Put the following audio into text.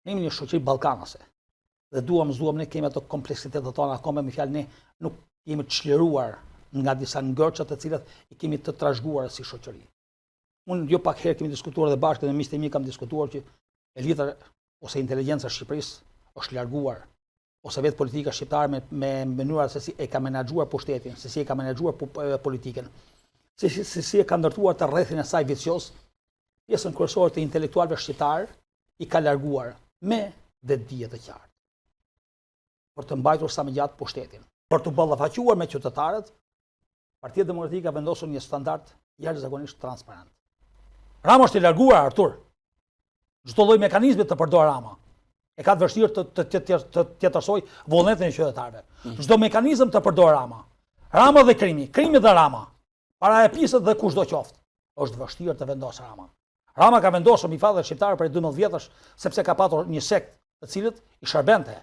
Ne jemi një shoqëri ballkanase. Dhe ne kemi ato kompleksitetet tona akoma, me fjalë ne nuk jemi të çliruar nga disa ngërça të cilat i kemi të trashëguar si shoqëri. Unë jo pak herë kemi diskutuar dhe bashkë dhe me miqtë e mi kam diskutuar që elita ose inteligjenca e Shqipërisë është larguar, ose vetë politika shqiptare me mënyra se si e ka menaxhuar pushtetin, se si e ka menaxhuar politikën, se si e ka ndërtuar të rrethin e saj vicioz, pjesën kryesore të intelektualëve shqiptar i ka larguar me dije të qartë për të mbajtur sa më gjatë pushtetin. Për të ballafaquar me qytetarët, Partia Demokratike ka vendosur një standard jashtëzakonisht transparent. Rama është i larguar, Artur. Çdo lloj mekanizmi të përdor Rama e ka të vështirë të tjetërsoj vullnetin e qytetarëve. Çdo mekanizëm të përdor Rama. Rama dhe krimi dhe Rama, para e pisët dhe kushdo qoftë, është vështirë të vendosë Rama. Rama ka vendosur mi fat dhe shqiptarë për 12 vjetësh sepse ka patur një sekt të cilët i shërbente